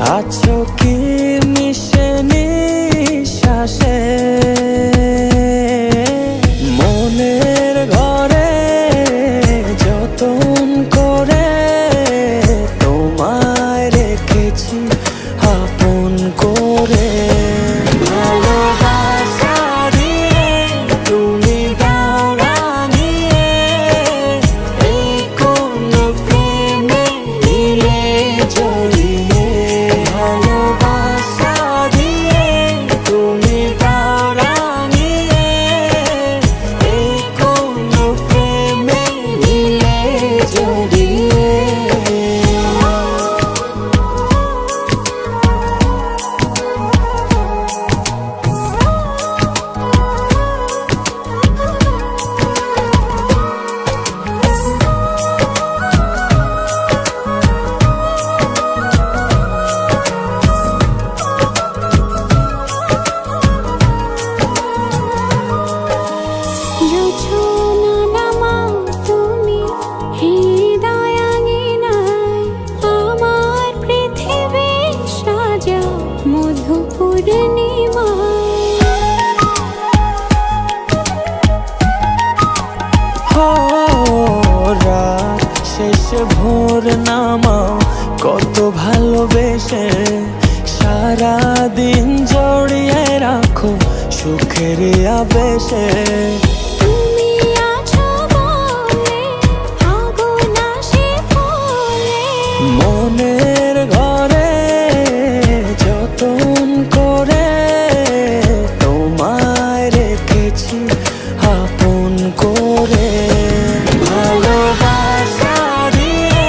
আছো কি মিশে নিঃশ্বাসে, মনের ঘরে যতন করে তোমায় রেখেছি আপন করে। ভালোবাসা দিয়ে তুমি দাও রাঙিয়ে, এই কোন প্রেমে নিলে জড়িয়ে। ভালোবাসা দিয়ে তুমি দাও রাঙিয়ে, এই কোন প্রেমে নিলে জড়িয়ে। রাত শেষে ভোর নামাও কত ভালোবেসে, সারাদিন জড়িয়ে রাখো সুখের আবেশে। মনের ঘরে যতন করে তোমায় রেখেছি আপন করে। ভালোবাসা দিয়ে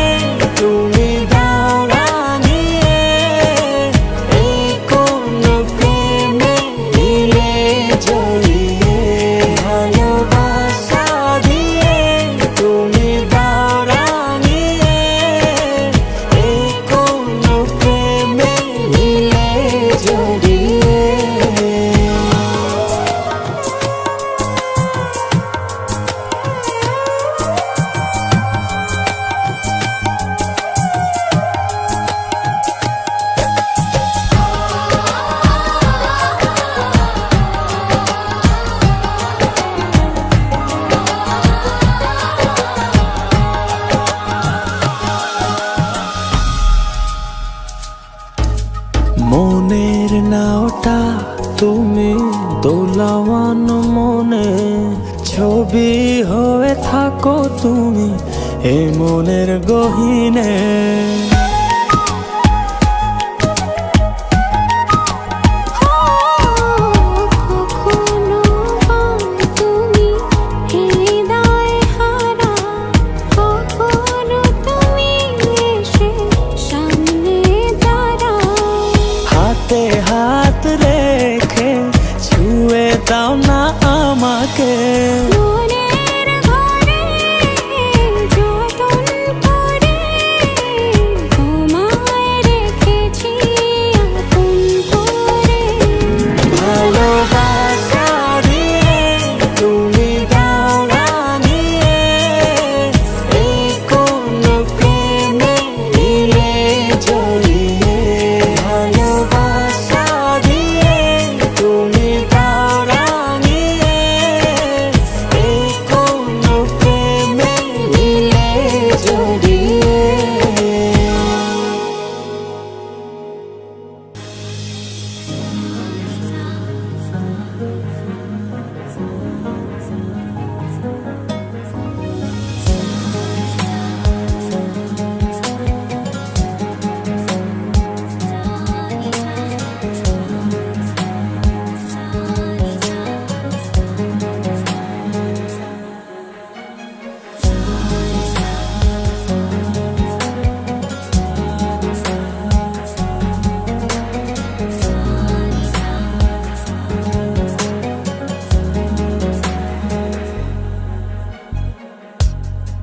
তুমি দাও রাঙিয়ে, এই কোন প্রেমে নিলে জড়িয়ে। ভালোবাসা দিয়ে তুমি দাও রাঙিয়ে, এই কোন প্রেমে নিলে জড়িয়ে। মনের নাওটা তুমি দোলাওয়ান মনে, ছবি হয়ে থাকো তুমি এ মনের গহীনে। হাত রেখে ছুঁয়ে দাও না আমাকে, মনের ঘরে যতন করে তোমায় রেখেছি আপন করে। ভালোবাসা দিয়ে তুমি দাও রাঙিয়ে, এই কোন প্রেমে নিলে জড়িয়ে। ভালোবাসা দিয়ে তুমি দাও রাঙিয়ে, এই কোন প্রেমে নিলে জড়িয়ে।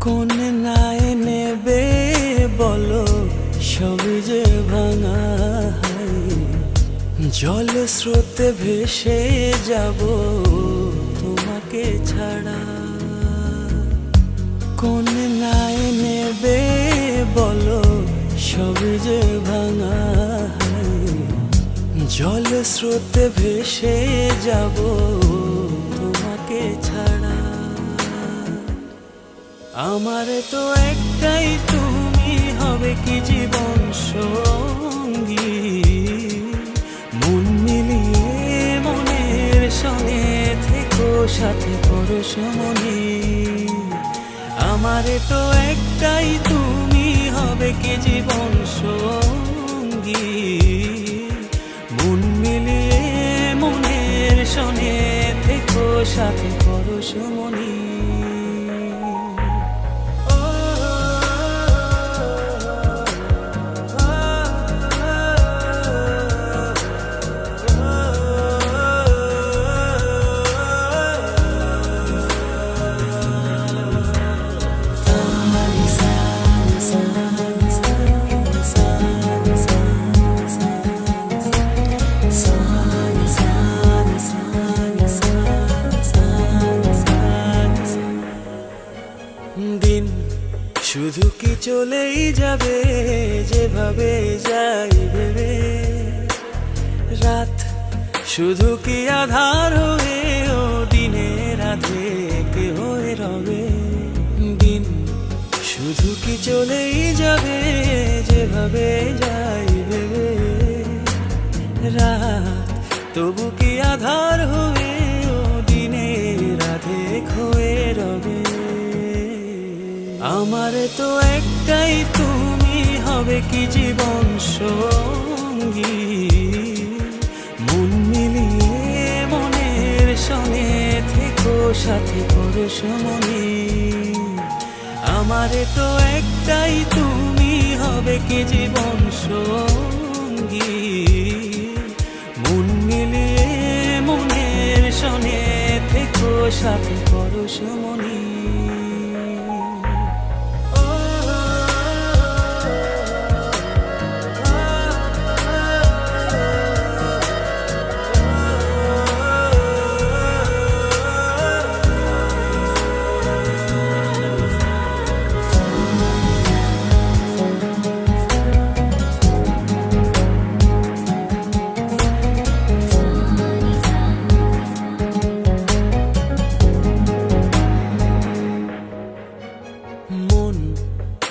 কোন নাই নেবে বলো সবই যে ভাঙা, জল স্রোতে ভেসে যাব তোমাকে ছাড়া। কোন নাই নেবে বলো সবই যে ভাঙা। জল স্রোতে ভেসে যাব তোমাকে ছাড়া। আমার তো একটাই তুমি হবে কি জীবন সঙ্গী। মন মিলিয়ে মনের সঙ্গে থেকো সাথে পরশমণি। আমার তো একটাই তুমি হবে কি জীবন সঙ্গী। মন মিলিয়ে মনের সঙ্গে থেকো সাথে পরশমণি। দিন শুধু কি চলেই যাবে যেভাবে যাই ভেবে। রাত শুধু কি আধার হয়ে ও দিনের রাধে কে হয়ে রবে। দিন শুধু কি চলেই যাবে যেভাবে যাই ভেবে। রাত তবু কি আধার হয়ে ও দিনের রাধে হয়ে রবে। আমার তো একটাই তুমি হবে কি জীবন সঙ্গী। মন মিলিয়ে মনের সঙ্গে থেকো সাথে পরশমণি। আমার তো একটাই তুমি হবে কি জীবন সঙ্গী। মন মিলিয়ে মনের সঙ্গে থেকো সাথে পরশমণি।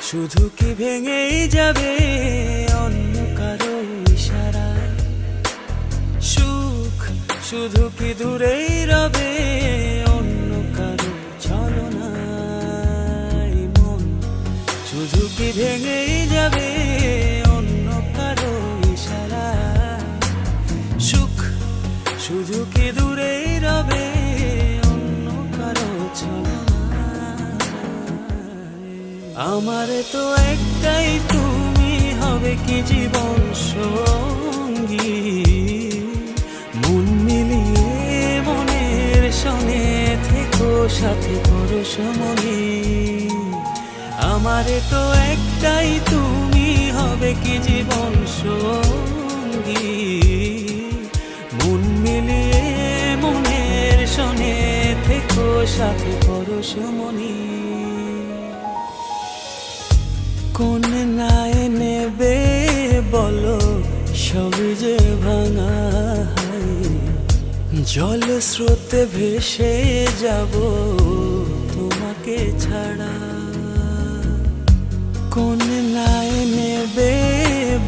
শুধু কি ভেঙেই যাবে অন্য কারো ইশারায়। সুখ শুধু কি দূরেই রবে অন্য কারো ছলনায়। মন শুধু কি ভেঙেই যাবে অন্য কারো ইশারায়। সুখ শুধু কি দূরেই রবে অন্য কারো ছলনায়। আমার তো একটাই তুমি হবে কি জীবন সঙ্গী। মন মিলিয়ে মনের সঙ্গে থেকো সাথে পরশমণি। আমার তো একটাই তুমি হবে কি জীবন সঙ্গী। মন মিলিয়ে মনের সঙ্গে থেকো সাথে পরশমণি। কোন নায়ে নেবে বলো সবই যে ভাঙা। জল স্রোতে ভেসে যাব তোমাকে ছাড়া। কোন নায়ে নেবে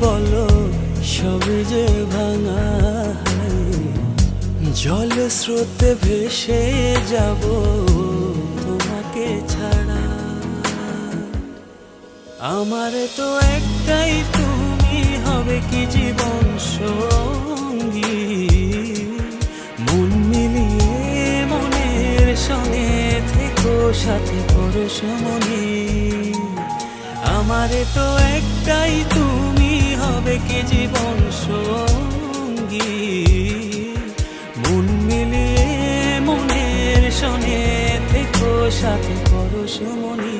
বলো সবই যে ভাঙা। জল স্রোতে ভেসে যাব তোমাকে ছাড়া। আমার তো একটাই তুমি হবে কি জীবন সঙ্গী। মন মিলিয়ে মনের সঙ্গে থেকো সাথে পরশমণি। আমার তো একটাই তুমি হবে কি জীবন সঙ্গী। মন মিলিয়ে মনের সঙ্গে থেকো সাথে পরশমণি।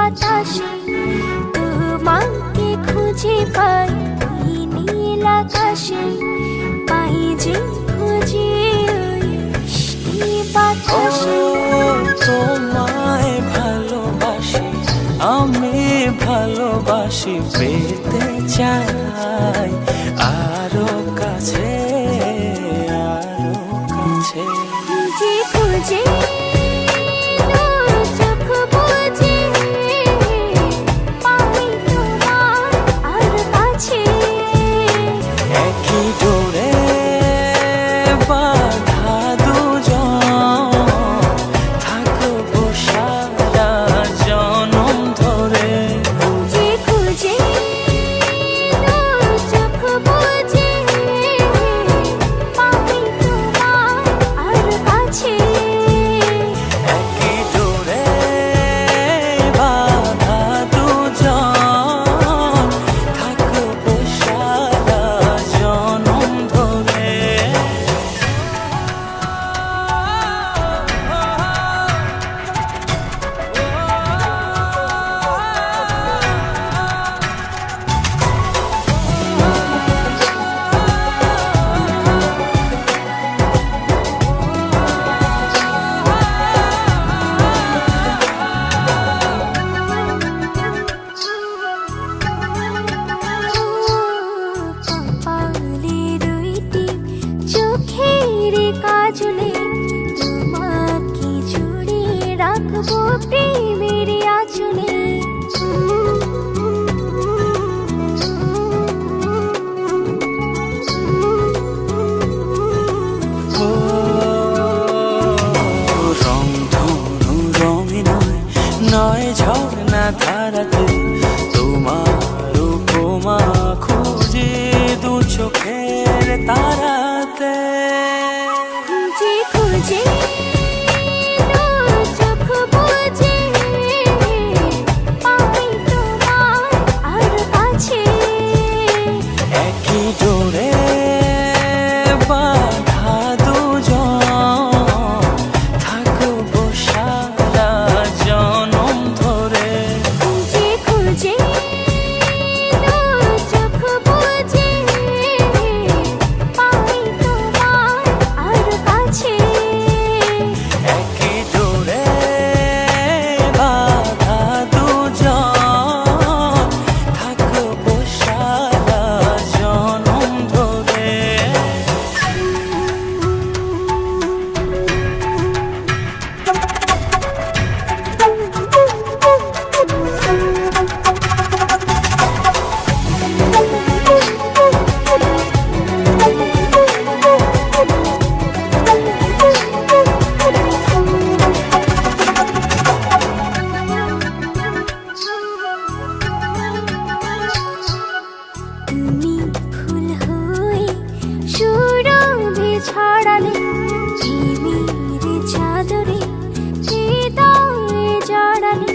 বাতাসে তোমাকে খুঁজে পাই এই নীল আকাশে, পাই যে খুঁজে ওই বৃষ্টি বাতাসে। তোমায় ভালোবাসি, আমি ভালোবাসি, পেতে চাই আরো কাছে, আরো কাছে। খুঁজে খুঁজে চোখ বুজে পাই তোমার আর কাছে, একই ডোরে বাঁধা দুজন, থাকবো সারা জনম ধরে। খুঁজে খুঁজে চোখ বুজে পাই তোমার আর কাছে, একই ডোরে বাঁধা দুজন, থাকবো সারা জনম ধরে। কপালে দুইটি চোখের কাজলে তোমাকে জুড়ে রাখবো প্রেমের আঁচলে। ও রংধনু রঙে নয়, নয় ঝর্ণা ধারাতে, তোমার উপমা খুঁজে দু চোখের তারাতে। খুঁজে খুঁজে চোখ বুজে পাই তোমার আর কাছে, একই ডোরে বাঁধা দুজন, থাকবো সারা জনম ধরে। খুঁজে খুঁজে চোখ বুজে পাই তোমার আর কাছে, একই ডোরে বাঁধা দুজন, থাকবো সারা জনম ধরে। তুমি ফুল হয়ে সুরভি ছড়ালে প্রেমের চাদরে হৃদয়ে জড়ালে,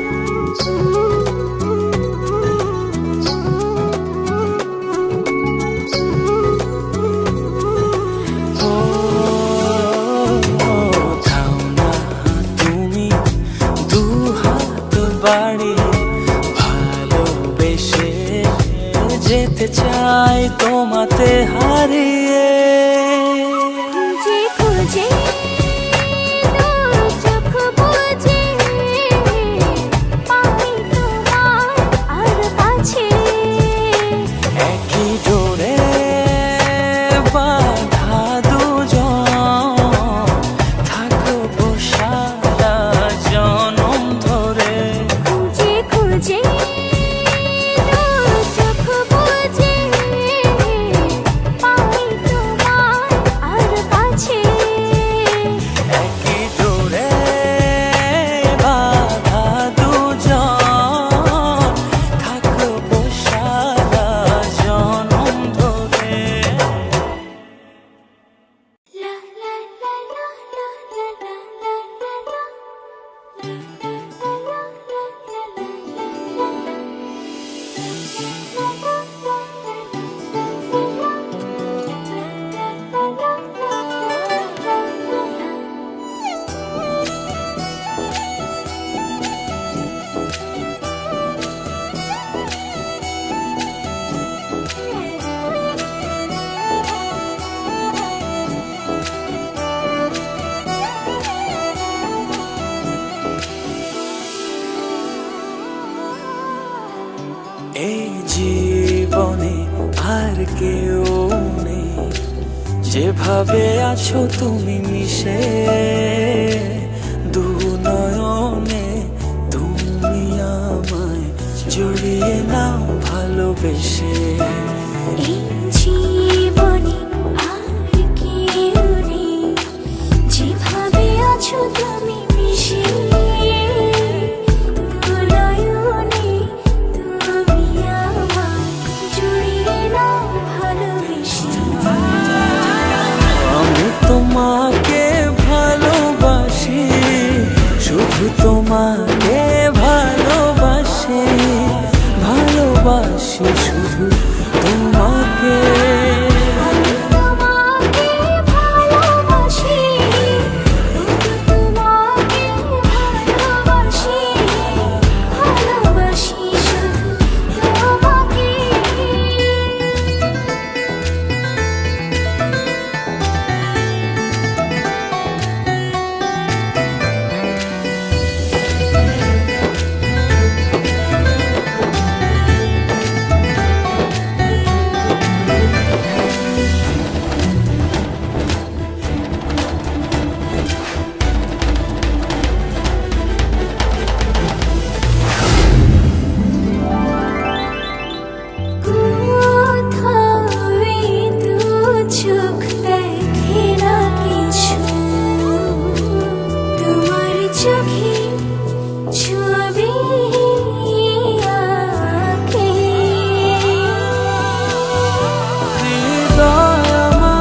ও থাও না তুমি দু হাত বাড়িয়ে, ভালোবেসে যেতে চাই তোমাতে হারিয়ে। খুঁজে খুঁজে চোখ বুজে পাই তোমার আর কাছে, একই ডোরে বাঁধা দুজন, থাকবো সারা জনম ধরে। খুঁজে খুঁজে চোখ বুজে পাই তোমার এই জীবনে আর কেউ নেই, যেভাবে আছো তুমি মিশে দু নয়নে। তুমি আমায় জড়িয়ে নাও ভালোবেসে। এই জীবনে আর কেউ নেই, যেভাবে আছো তুমি মিশে দু নয়নে। তুমি আমায় জড়িয়ে নাও ভালোবেসে। আমি তোমাকে ভালোবাসি, শুধু তোমাকে ভালোবাসি, ভালোবাসি শুধু তোমাকে। আমি তোমাকে ভালোবাসি, শুধু তোমাকে ভালোবাসি, ভালোবাসি শুধু তোমাকে। হৃদয় আমার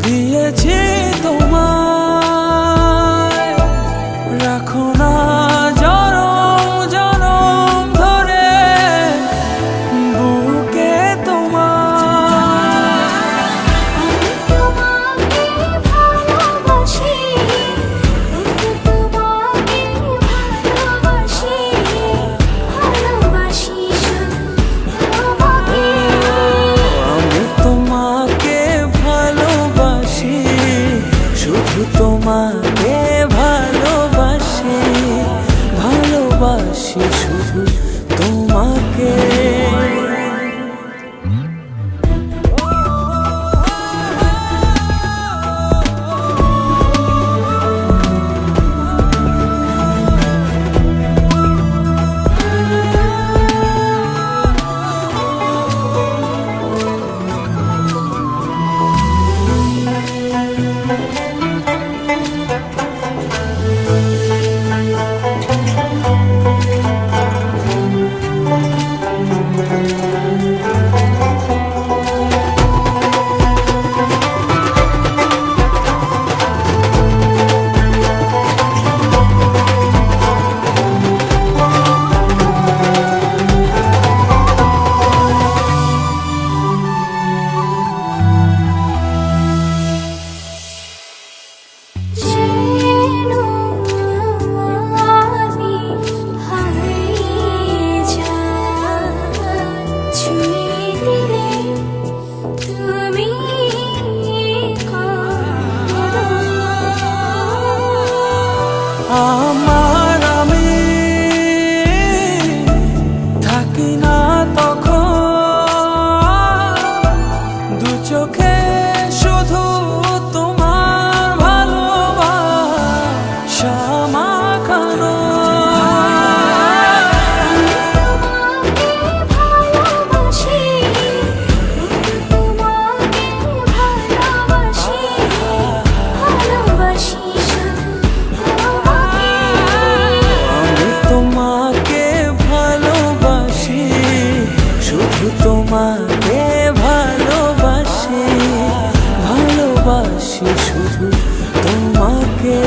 দিয়েছি তোমায়, রাখো না জনম জনম ধরে বুকে তোমায়। তোমাকে ভালোবাসি, তোমাকে ভালোবাসি, ভালোবাসি শুধু তোমাকে। আমি তোমাকে ভালোবাসি, শুধু তোমাকে ভালোবাসি, ভালোবাসি শুধু তোমাকে। যেন আমি হারিয়ে যাই, ছুঁয়ে দিলে তুমি কাঁদো। আমার আমি থাকি না তখন, দু চোখে শুধু তোমার ভালোবাসা মাখানো। তোমাকে ভালোবাসি, তোমাকে ভালোবাসি, ভালোবাসি শুধু তোমাকে। আমি তোমাকে ভালোবাসি, শুধু তোমাকে ভালোবাসি, ভালোবাসি শুধু তোমাকে।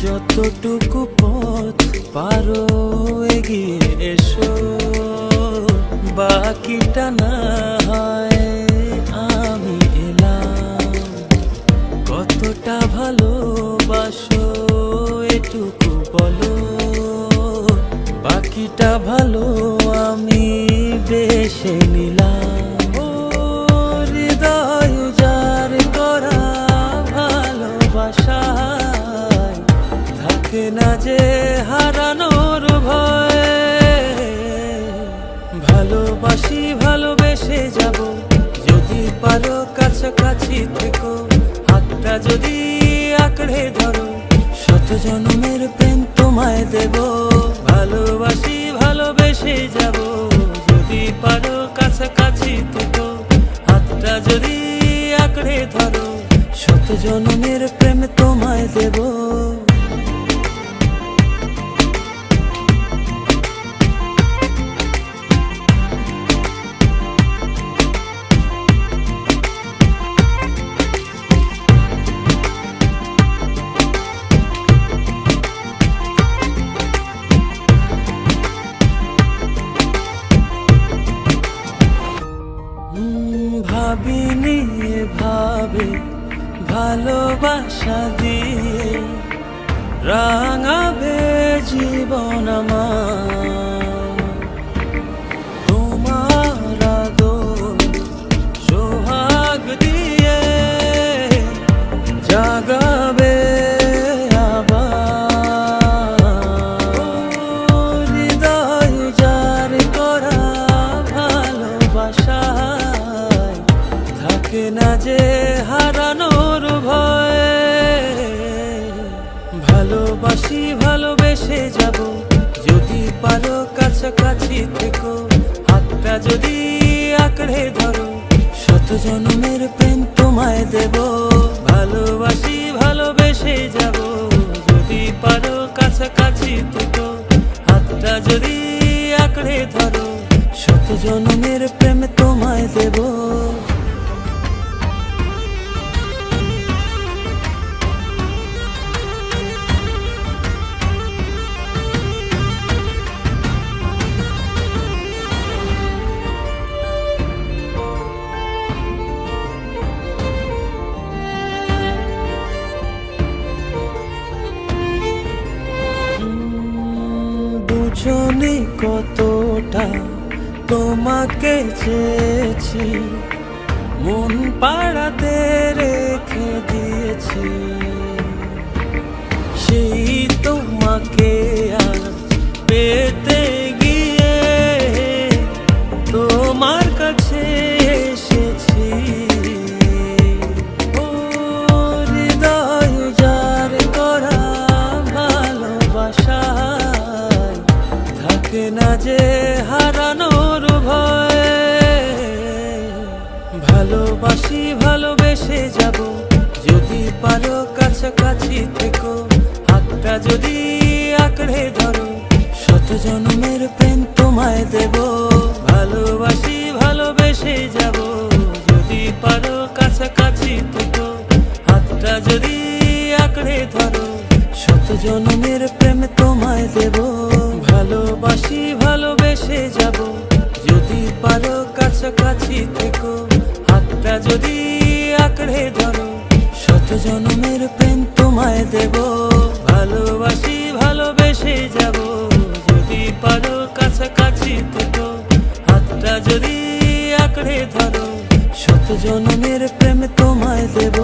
যতটুকু পথ পারো এগিয়ে এসো, বাকিটা না হয় আমি এলাম। কতটা ভালোবাসো এটুকু বলো, বাকিটা ভালো আমি বেশে নিলাম। ও হৃদয় উজাড় করা ভালোবাসায় থাকে না যে হারানোর ভয়। ভালোবাসি ভালোবেসে যাব, যদি পারো কাছাকাছি থেকো, হাতটা যদি আঁকড়ে ধরো, শত জন্মের প্রেম তোমায় দেব। ভালোবাসি ভালোবেসে যাব, যদি পারো কাছাকাছি থেকো, হাতটা যদি আঁকড়ে ধরো, শত জন্মের প্রেম তোমায় দেব। ভাবিনি ভাবে ভালোবাসা দিয়ে রাঙাবে জীবন আমার। তোমার আদর সোহাগ দিয়ে জাগাবে আবার। হৃদয় উজাড় করা ভালোবাসা থাকে না যে হারানোর ভয়। ভালোবাসি ভালোবেসে যাব, যদি পারো কাছাকাছি থেকো, হাতটা যদি আঁকড়ে ধরো, শত জন্মের প্রেম তোমায় দেব। ভালোবাসি ভালোবেসে যাব, যদি পারো কাছাকাছি থেকো, হাতটা যদি আঁকড়ে ধরো, শত জন্মের প্রেম তোমায় দেব। বুঝনি কতটা তোমাকে চেয়েছি, মন পাড়াতে রেখে দিয়েছি। সেই তোমাকে আজ পেতে গিয়ে তোমার কাছে এসেছি। ও হৃদয় উজাড় করা ভালোবাসা থাকে না যে হারানোর ভয়। ভালোবাসি ভালোবেসে যাব, যদি পারো কাছাকাছি থেকো, হাতটা যদি আঁকড়ে ধরো, শত জন্মের প্রেম তোমায় দেব। ভালোবাসি ভালোবেসে যাব, যদি পারো কাছাকাছি থেকো, হাতটা যদি আঁকড়ে ধরো, শত জন্মের প্রেম তোমায় দেব। ভালোবাসি ভালোবেসে যাব, যদি পারো কাছাকাছি থেকো, হাতটা যদি আঁকড়ে ধরো, শত জন্মের প্রেম তোমায় দেব। ভালোবাসি ভালোবেসে যাব, যদি পারো কাছাকাছি থেকো, হাতটা যদি আঁকড়ে ধরো, শত জন্মের প্রেম তোমায় দেব।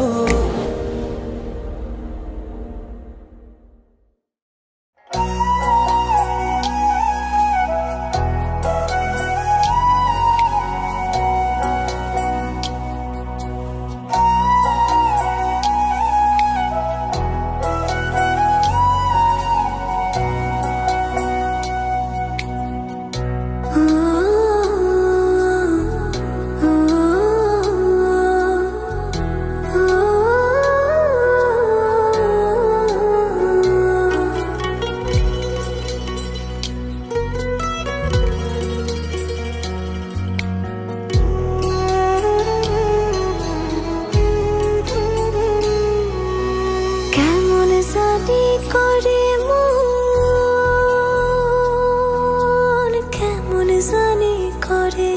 জানি করে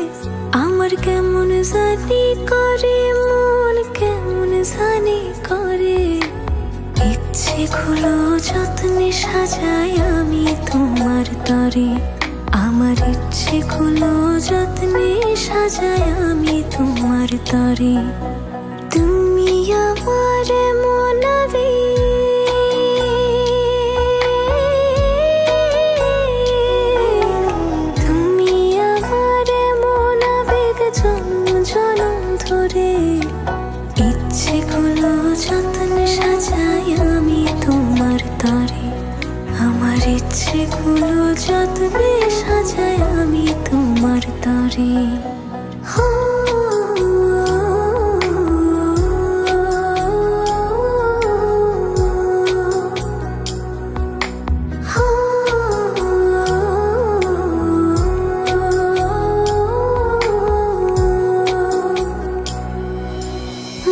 আমার কেমন জানি করে মন কেমন জানি করে ইচ্ছে গুলো যত্নে সাজাই আমি তোমার তরে আমার ইচ্ছে গুলো যত্নে সাজাই আমি তোমার তরে তুমি আমার মনাবে তুমি আমার মনাবেগ জনম জনম ধরে ইচ্ছে গুলো যত্নে সাজাই আমি তোমার তরে আমার ইচ্ছে গুলো যত্নে সাজাই আমি তোমার তরে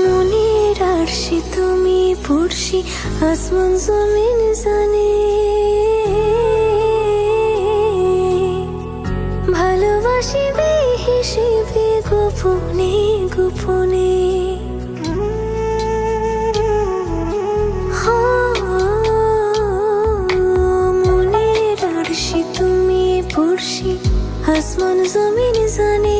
মনের আরশি তুমি পড়শি আসমান জমিন জানে ভালোবাসি বেহিসেবে গোপনে গোপনে মনের আরশি তুমি পড়শি আসমান জমিন জানে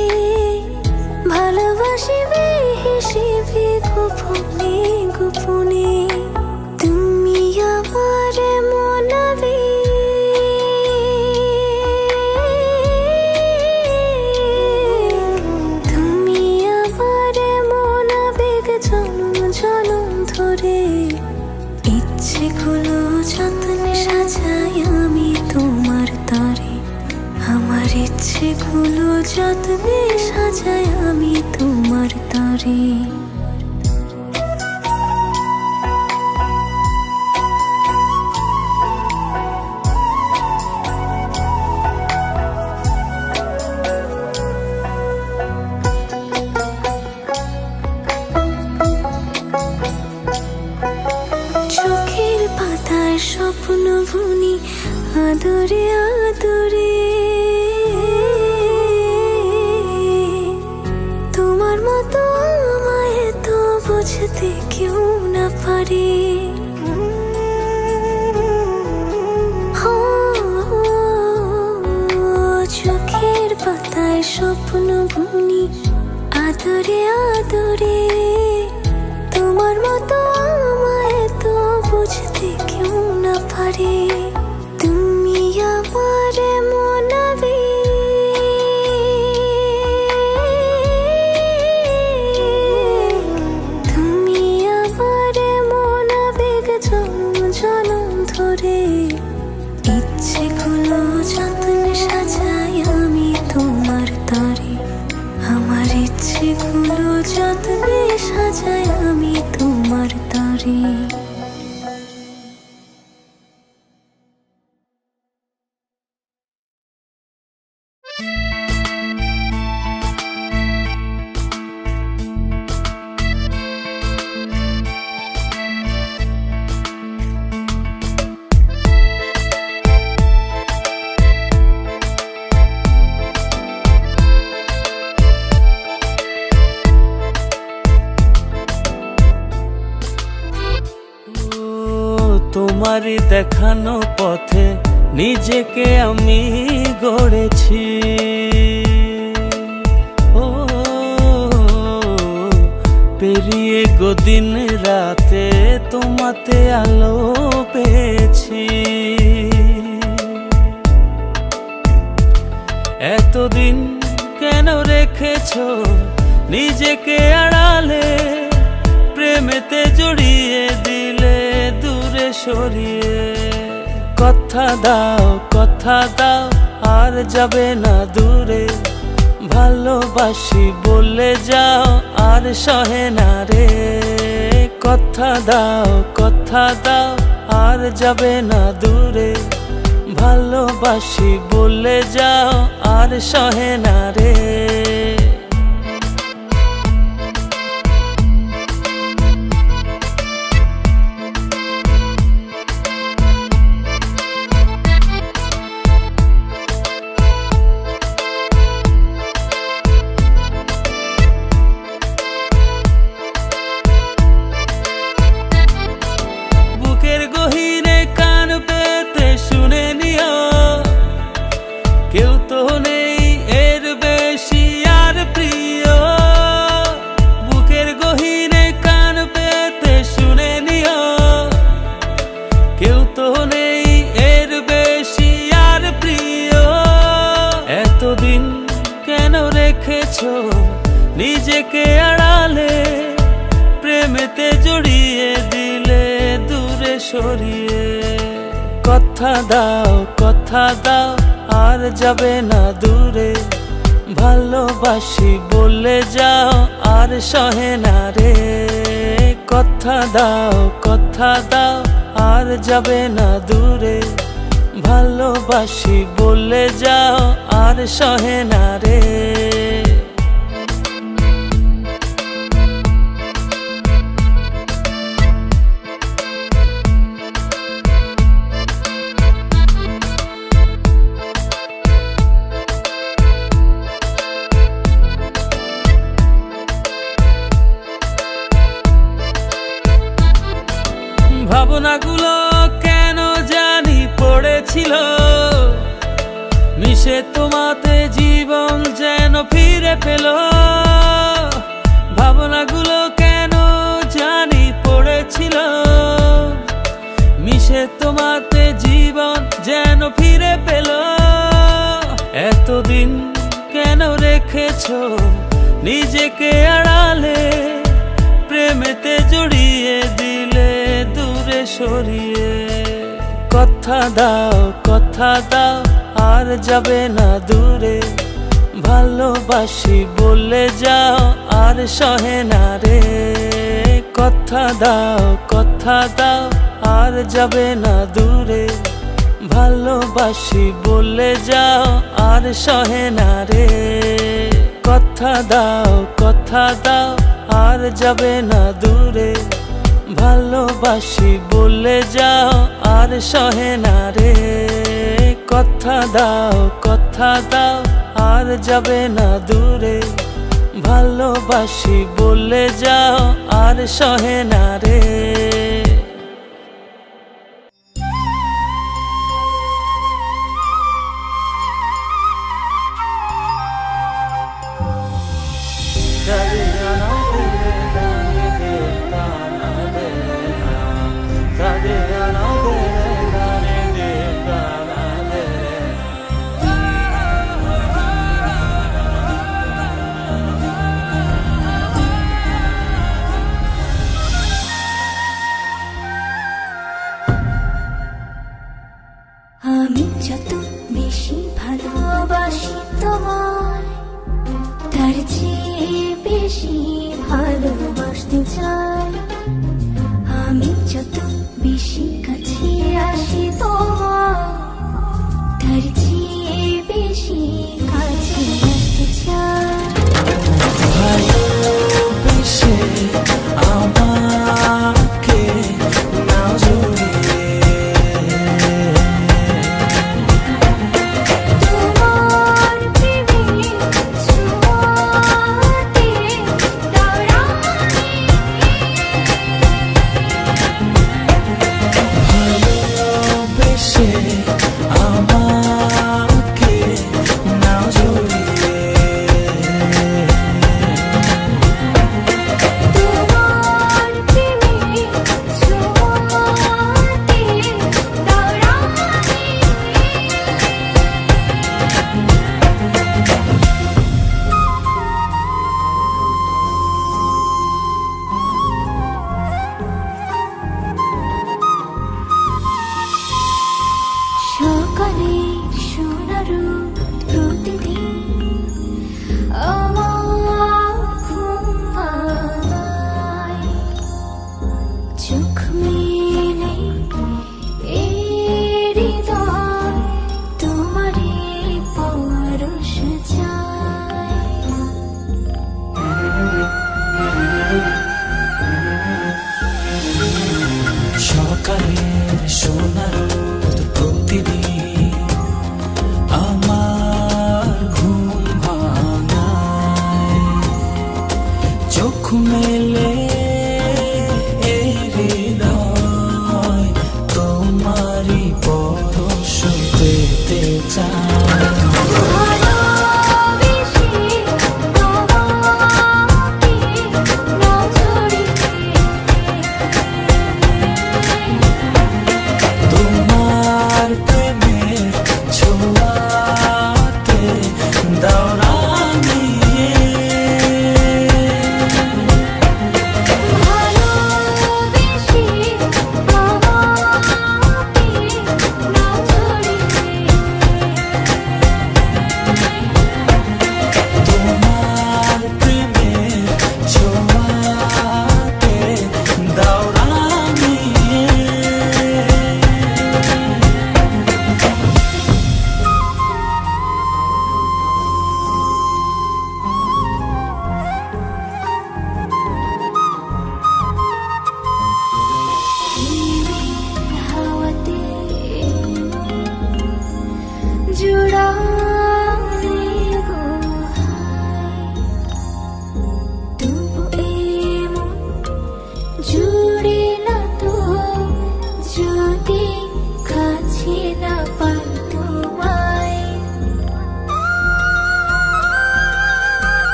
ভালোবাসি বেহিসেবে গোপনে গোপনে তুমি আমার মনাবে তুমি আমার মনাবেগ জনম জনম ধরে ইচ্ছে গুলো যত্নে সাজাই আমি তোমার তরে আমার ইচ্ছে গুলো যত্নে সাজাই আমি তোমার তরে চোখের পাতায় স্বপ্ন বুনি আদরে আদরে তোমার মতো আমায় তো বুঝতে কেউ না পারে চোখের পাতায় স্বপ্ন বুনি আদরে আদরে তোমার মতো আমায় তো বুঝতে কেউ না পারে তুমি আমার মনাবে তুমি আমার মনাবেগ জনম জনম ধরে ইচ্ছে গুলো যত্নে সাজাই আমি তোমার তরে আমার ইচ্ছে গুলো যত্নে সাজাই আমি তোমার তরে তোমারই দেখানো পথে নিজেকে আমি গড়েছি ও পেরিয়ে গদিন রাতে তোমাতে আলো পেয়েছি এতদিন কেন রেখেছো নিজেকে আড়ালে প্রেমেতে জড়িয়ে দিলে দূরে সরিয়ে কথা দাও আর যাবে না দূরে ভালোবাসি বলে যাও আর সহে না রে কথা দাও আর যাবে না দূরে ভালোবাসি বলে যাও আর সহে না রে রেখেছো নিজেকে আড়ালে, প্রেমেতে জড়িয়ে দিলে দূরে সরিয়ে। কথা দাও আর যাবে না দূরে, ভালোবাসি বলে যাও আর সহে না রে। কথা দাও আর যাবে না দূরে, ভালোবাসি বলে যাও আর সহে না রে। ভাবনাগুলো কেন জানি পড়েছিল, মিশে তোমাতে জীবন যেন ফিরে পেল। ভাবনাগুলো কেন জানি পড়েছিল, মিশে তোমাতে জীবন যেন ফিরে পেল। এতদিন কেন রেখেছো নিজেকে আড়ালে, প্রেমেতে জড়িয়ে দিলে দূরে সরিয়ে। কথা দাও আর যাবে না দূরে, ভালোবাসি বলে যাও আর সহে না রে। কথা দাও আর যাবে না দূরে, ভালোবাসি বলে যাও আর সহে না রে। কথা দাও আর যাবে না দূরে, ভালোবাসি বলে যাও আর সহে না রে। কথা দাও আর যাবে না দূরে, ভালোবাসি বলে যাও আর সহে না রে। আমি যত বেশি ভালোবাসি তোমায়, তার চেয়ে বেশি ভালোবাসতে চাই। আমি যত বেশি কাছে আসি তোমার, তার চেয়ে বেশি কাছে আসতে চাই। ভালোবেসে আমাকে নাও জড়িয়ে, তোমার প্রেমে ছোঁয়াতে দাঁড়াই। ভালোবেসে আমাকে নাও জড়িয়ে।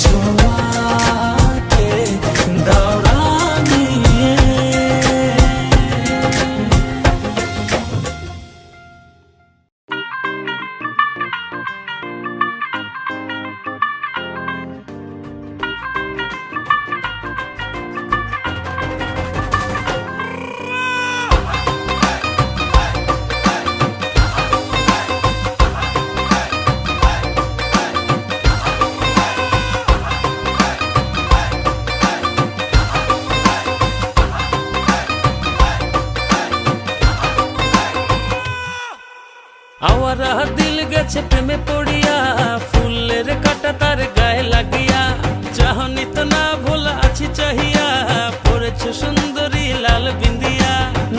ছোঁয়াকে দাও রাঙিয়ে। আওয়ারা দিল গেছে প্রেমে পড়িয়া, ফুলের কাটা তার গায়ে লাগিয়া, চাহনি তো না ভোলা আছি চাহিয়া, পড়েছ সুন্দরী লাল বিন্দিয়া।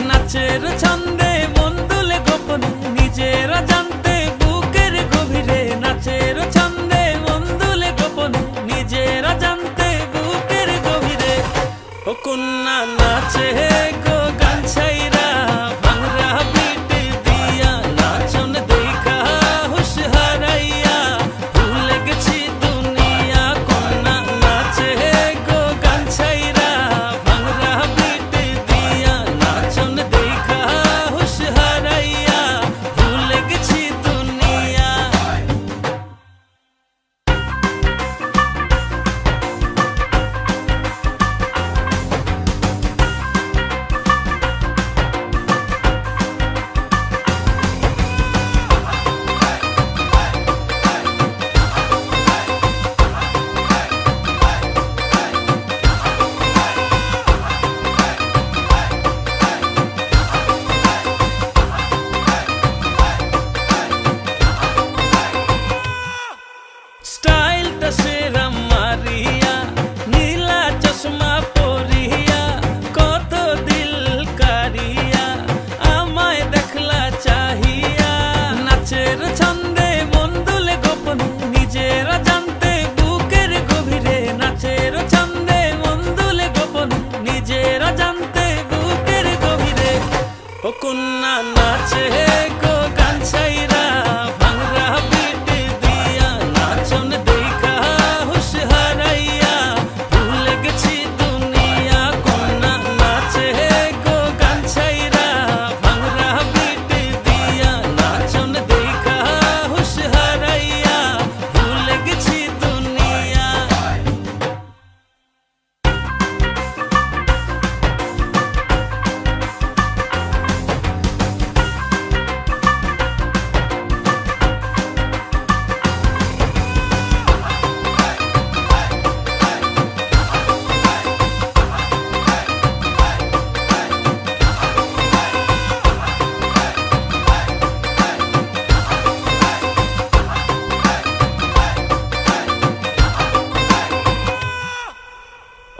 নাচের ছন্দে মন দুলে গোপনে, নিজেরা জানতে বুকের গভীরে, নাচের ছন্দে মন দুলে গোপনে, নিজেরা জানতে বুকের গভীরে। ও কন্যা নাচে গো গান ছাইরা, ভাঙরা বিট দিয়া, নাচন দেখা হুশ হারাইয়া, ভুলে গেছি দুনিয়া। কন্যা নাচে গো গান ছাইরা, ভাঙরা বিট দিয়া, নাচন দেখা হুশ হারাইয়া, ভুলে গেছি দুনিয়া। স্টাইলটা সেরা মারিয়া, নীলা চশমা পরিয়া, কত দিল কারিয়া, আমায় দেখলা চাহিয়া। নাচের ছন্দে মন দুলে গোপনে, নিজেরা জানতে বুকের গভীরে, নাচের ছন্দে মন দুলে গোপনে, নিজেরা জানতে বুকের গভীরে। ও কন্যা নাচে গো গান ছাইরা, ভাঙরা বিট দিয়া, নাচন দেখা হুশ হারাইয়া, ভুলে গেছি দুনিয়া। কন্যা নাচে গো গান ছাইরা, ভাঙরা বিট দিয়া, নাচন দেখা হুশ হারাইয়া, ভুলে গেছি দুনিয়া।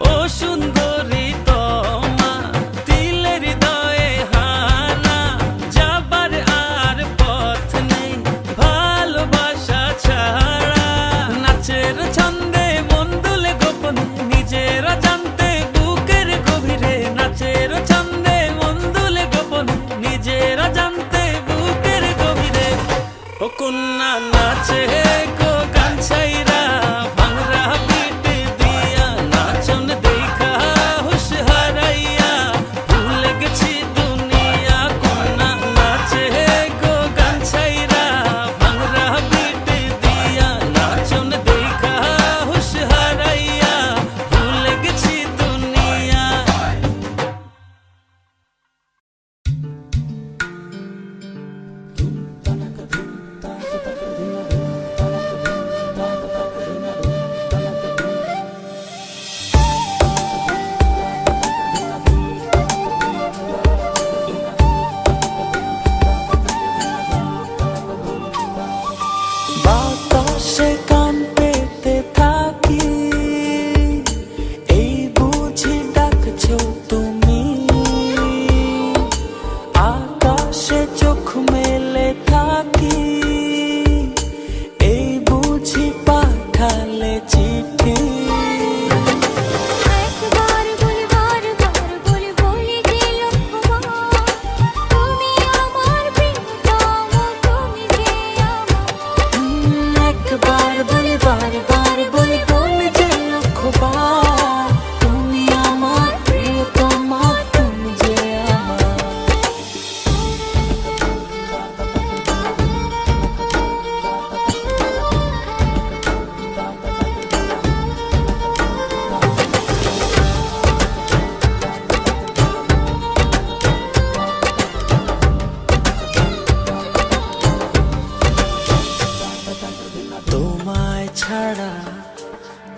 ও সুন্দরী তোমা, তিলের হৃদয়ে হানা, যাবার আর পথ নেই ভালোবাসা ছাড়া। নাচের ছন্দে মন দুলে গোপনে, নিজেরা জানতে বুকের গভীরে, নাচের ছন্দে মন দুলে গোপনে, নিজেরা জানতে বুকের গভীরে। ও কন্যা নাচে গো গান ছাইরা, ভাঙরা বিট দিয়া, নাচন দেখা হুশ হারাইয়া, ভুলে গেছি দুনিয়া। কন্যা নাচে গো গান ছাইরা, ভাঙরা বিট দিয়া, নাচন দেখা হুশ হারাইয়া, ভুলে গেছি দুনিয়া।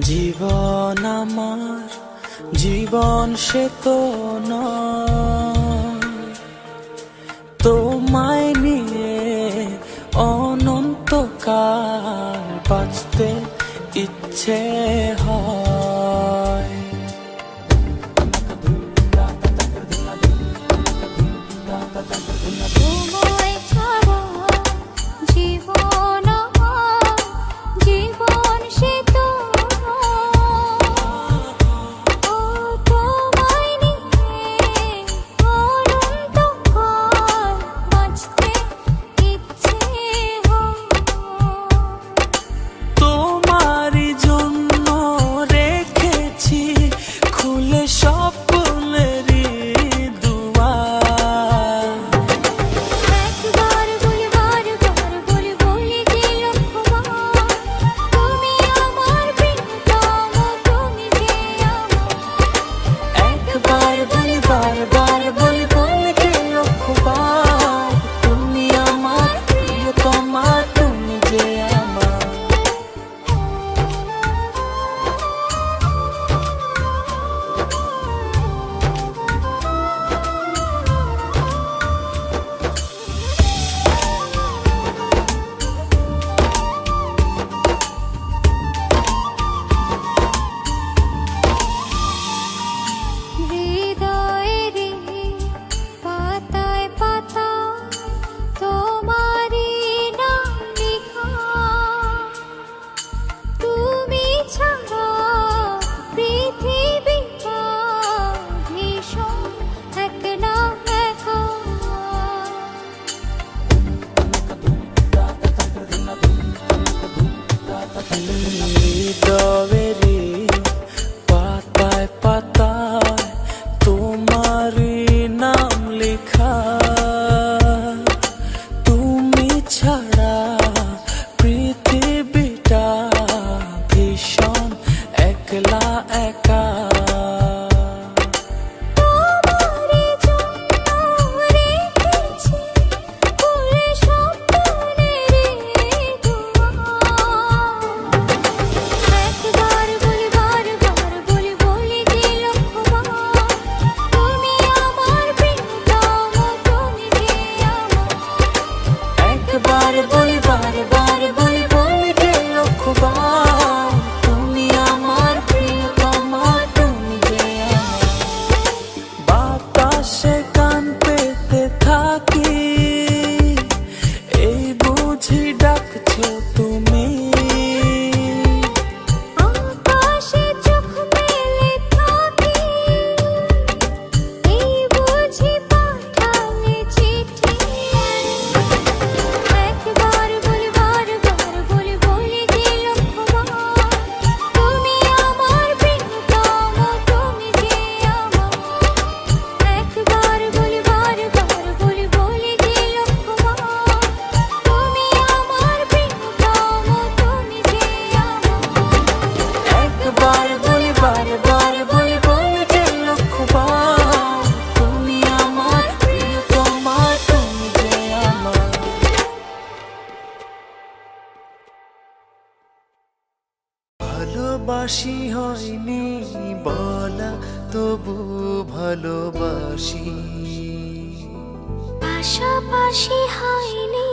জীবন আমার জীবন সে তো নয়, তোমায় নিয়ে অনন্তকাল বাঁচতে ইচ্ছে হয়। তোমায় ছাড়া জীবন আমার জীবন সে তো ও তোমায় নিয়ে অনন্তকাল বাঁচতে ইচ্ছে হয়। তোমারই জন্য রেখেছি খুলে স্বপ্নেরই দুয়ার। একবার বলি বারবার বলি বলি যে লক্ষ্যবার, তুমি আমার প্রিয়তম, তুমি যে আমার। একবার বলি বারবার বলি বলি যে লক্ষ্যবার, তুমি আমার প্রিয়তমা, তুমি যে আমার। হৃদয়েরই পাতায় পাতায় তোমারই নাম লেখা, তুমি ছাড়া পৃথিবীটা ভীষণ একলা একা। হৃদয়েরই পাতায় পাতায় তোমারই নাম লেখা, তুমি ছাড়া পৃথিবীটা ভীষণ একলা একা। তোমারই জন্য রেখেছি খুলে স্বপ্নেরই দুয়ার। একবার বলি বারবার বলি বলি যে লক্ষ্যবার, তুমি আমার প্রিয়তম, তুমি যে আমার। একবার বলি বারবার বলি বলি যে লক্ষ্যবার, তুমি আমার প্রিয়তমা, তুমি যে আমার। বাতাসে গান পেতে থাকি, এই বুঝি ডাকছো তুমি। আকাশে চোখ মেলে থাকি, এই বুঝি পাঠালে চিঠি। একবার বলি বারবার বলি বলি যে লক্ষ্যবার, তুমি আমার প্রিয়তম, তুমি যে আমার। একবার বলি বারবার বলি বলি যে লক্ষ্যবার, তুমি আমার প্রিয়তম, তুমি যে আমার। একবার বলি বারবার বলি বলি যে লক্ষ্যবার, তুমি আমার প্রিয়তমা, তুমি যে আমার। ভালোবাসি হয়নি বলা, তবু ভালোবাসি। পাশাপাশি হয়নি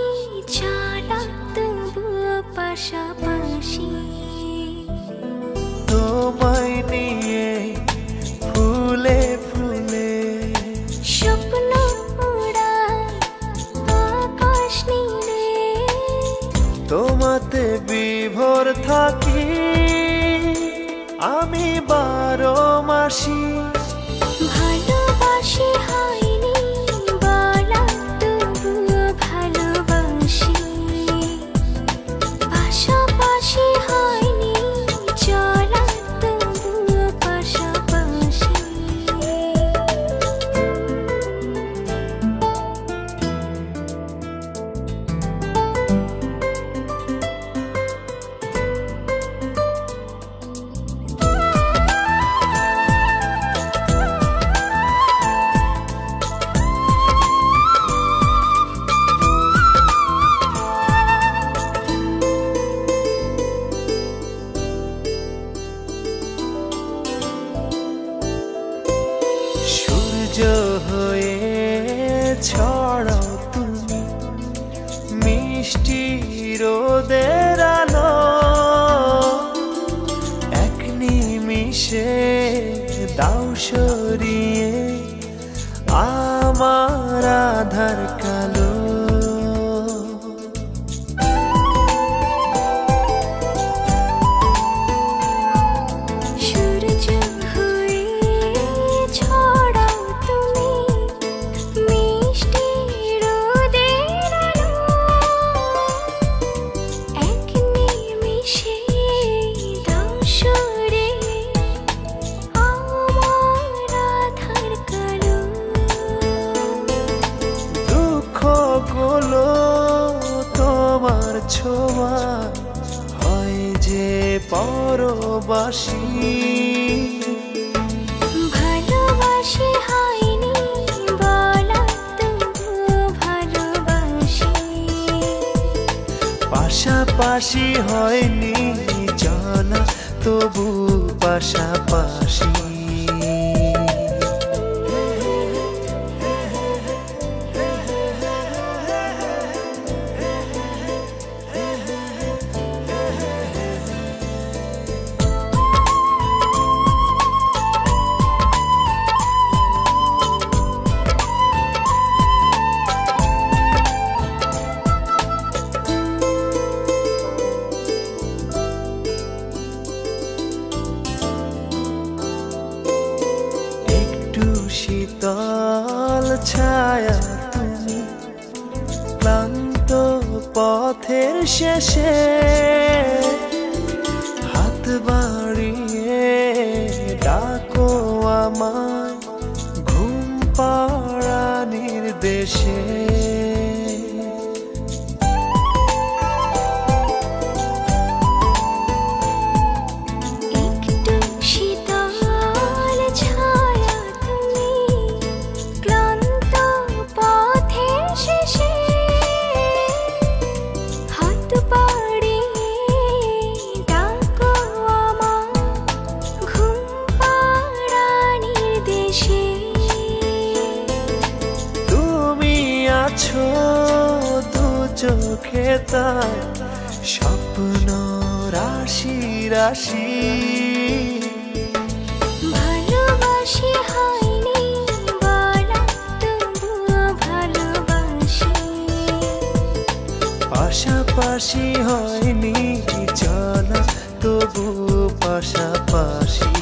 চলা, তবুও পাশাপাশি। তোমায় নিয়ে ফুলে ফুলে স্বপ্ন উড়ায় আকাশ নীলে, তোমাতে বিভোর থাকি আমি 12 মাসি। ভালোবাসি হয়নি বলা, তবুও ভালোবাসি। পাশাপাশি হয়নি চলা, তবুও পাশাপাশি। হয়ে ছড়াও তুমি মিষ্টি রোদের আলো এক নিমিষে দাও সরিয়ে আমার আধার কালো সূর্য হয়ে ছড়াও তুমি মিষ্টি রোদের আলো এক নিমিষে দাও সরিয়ে আমার আধার কালো দুঃখগুলো তোমার ছোঁয়া হয় যে পরবাসী ভালোবাসি হয়নি বলা তবু ভালোবাসি পাশাপাশি হয়নি জানা তবু পাশাপাশি একটু শীতল ছায়া তুমি ক্লান্ত পথের শেষে হাত বাড়িয়ে ডাকো আমায় ঘুম পাড়ানির দেশে একটু শীতল ছায়া তুমি ক্লান্ত পথের শেষে হাত বাড়িয়ে ডাকো আমার ঘুম পাড়ানির দেশে তুমি আছো দু চোখে তার স্বপ্ন রাশি রাশি ভালোবাসি হয়নি বলা তবু ভালোবাসি পাশাপাশি হয়নি জানা তবু পাশাপাশি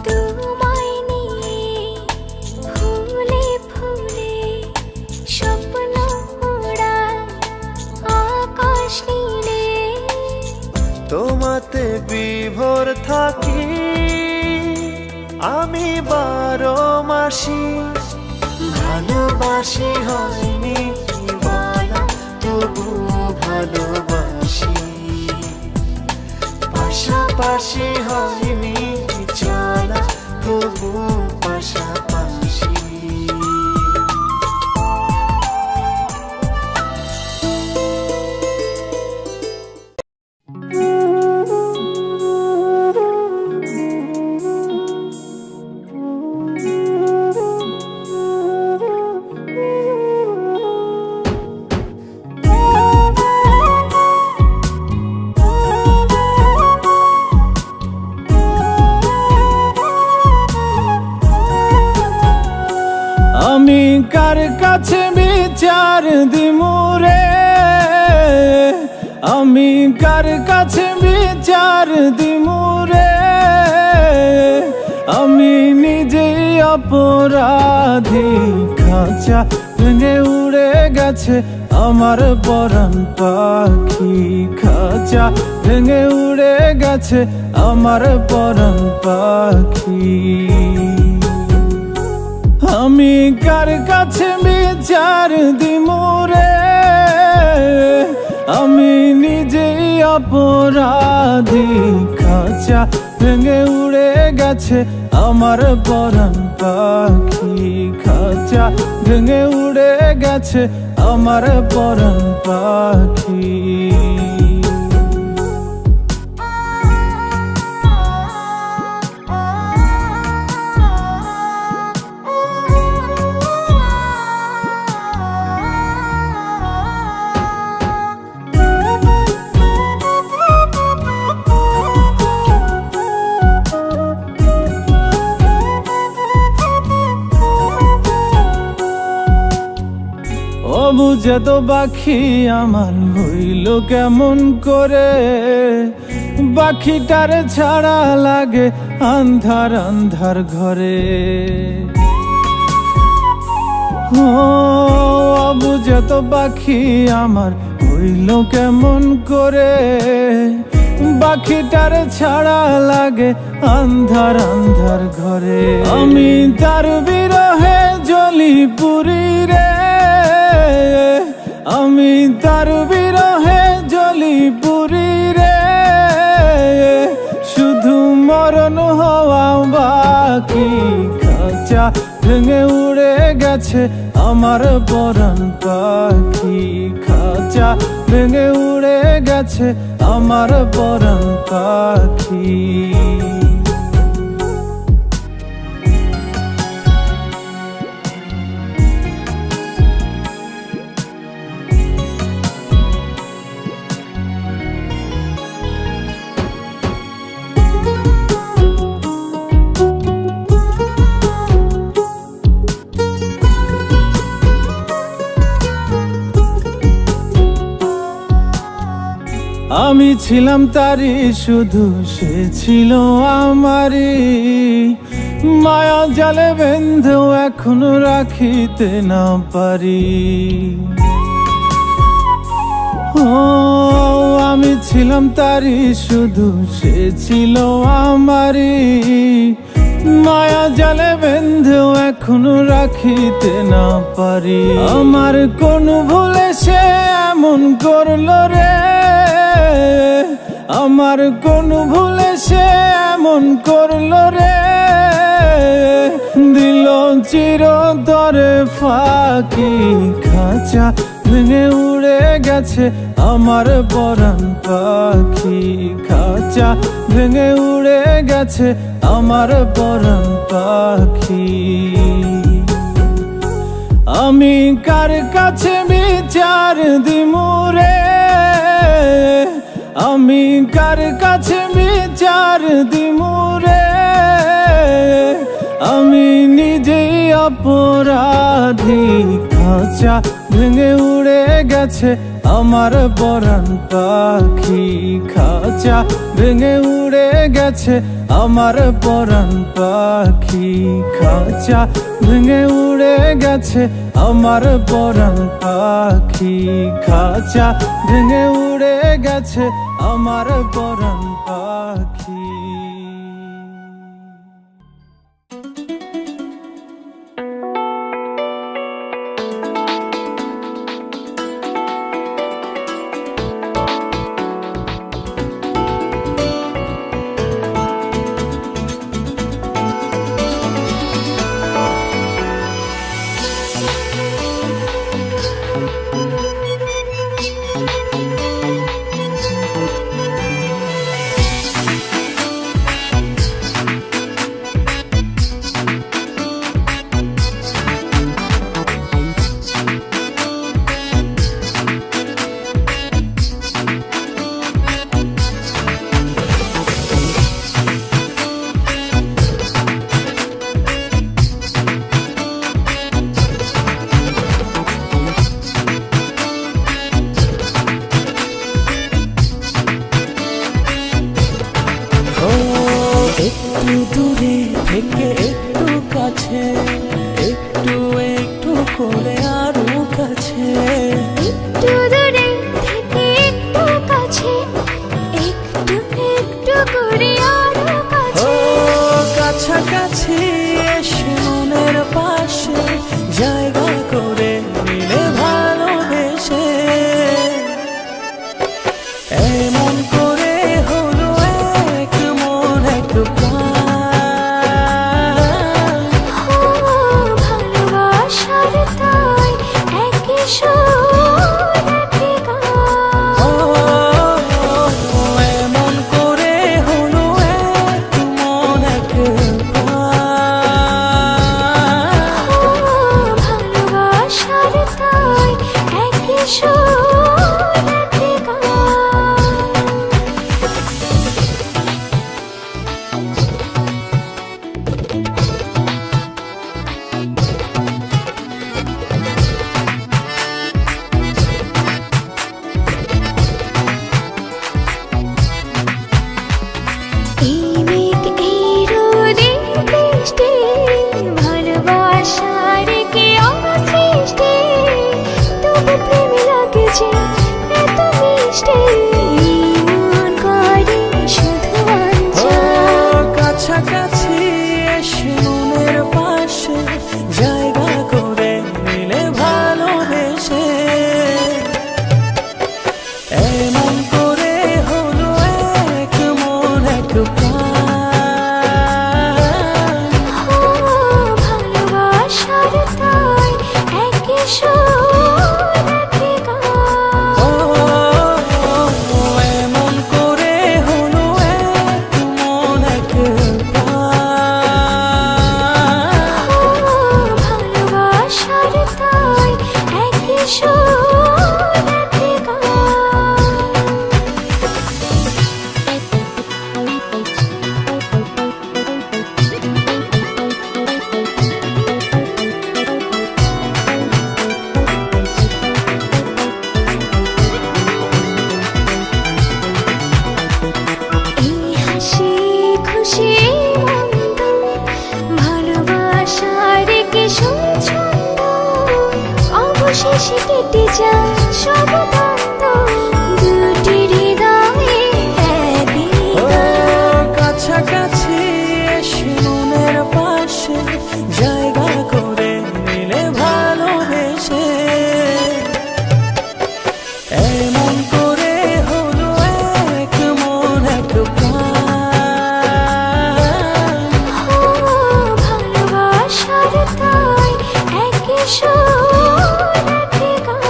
তোমায় নিয়ে ফুলে ফুলে স্বপ্ন ওড়ায় আকাশ নীলে তোমাতে বিভোর থাকি আমি 12 মাসি ভালোবাসি হয়নি বলা তবু ভালোবাসি পাশাপাশি হয়নি চলা তবু পাশাপাশি আমি কার কাছে বিচার দিমুরে আমি কার কাছে বিচার দিমুরে আমি নিজে অপরাধী খাঁচা ভেঙে উড়ে গেছে আমার পরাণ পাখি খাঁচা ভেঙে উড়ে গেছে আমার পরাণ পাখি আমি কার কাছে বিচার দিমুরে আমি নিজেই অপরাধী খাঁচা ভেঙে উড়ে গেছে আমার পরাণ পাখি খাঁচা ভেঙে উড়ে গেছে আমার পরাণ পাখি বুঝে তো পাখি আমার হইল কেমন করে, পাখিটার ছাড়া লাগে আন্ধার আন্ধার ঘরে। ও বুঝে তো পাখি আমার হইল কেমন করে, পাখিটার ছাড়া লাগে আন্ধার আন্ধার ঘরে। আমি তার বিরহে জ্বলি পুরি রে, আমি তার বিরহে জ্বলি পুরি রে, শুধু মরণ হওয়া বাকি। খাঁচা ভেঙে উড়ে গেছে আমার পরাণ পাখি, খাঁচা ভেঙে উড়ে গেছে আমার পরাণ পাখি। আমি ছিলাম তারি শুধু সে ছিল আমারই, মায়া জালে বেঁধেও এখনো রাখিতে না পারি। ও আমি ছিলাম তারি শুধু সে ছিল আমারই, মায়া জালে বেঁধেও এখনো রাখিতে না পারি। আমার কোন ভুলে সে এমন করলো রে, আমার কোন ভুলে সে এমন করলো রে, দিল চিরতরে ফাঁকি। খাঁচা ভেঙে উড়ে গেছে আমার পরাণ পাখি, খাঁচা ভেঙে উড়ে গেছে আমার পরাণ পাখি। আমি কার কাছে বিচার দিমু রে, আমি কার কাছে বিচার দিমু রে, আমি নিজেই অপরাধী। খাঁচা ভেঙে উড়ে গেছে আমার পরাণ পাখি, খাঁচা ভেঙে উড়ে গেছে আমার পরাণ পাখি, খাঁচা ভেঙে উড়ে গেছে আমার পরাণ পাখি, খাঁচা ভেঙে উড়ে গেছে আমার পরাণ পাখি। একটু দূরে থেকে একটু কাছে, একটু একটু করে আরো কাছে, একটু দূরে থেকে একটু কাছে, একটু একটু করে আরো কাছে। ও কাছাকাছি এসে মনের পাশে জায়গা করে নিলে ভালোবেসে, এমন করে হলো এক মন এক প্রাণ। ভালোবাসার তাই একই সুর একই গান। এমন করে হলো এক মন এক প্রাণ। কেটে যায় সব দ্বন্দ্ব, দুটি হৃদয়ে একই গান। কাছাকাছি এসে মনের পাশে জায়গা করে নিলে ভালোবেসে, এমন করে হলো এক মন এক প্রাণ। ভালোবাসার তাই একই সুর একই গান।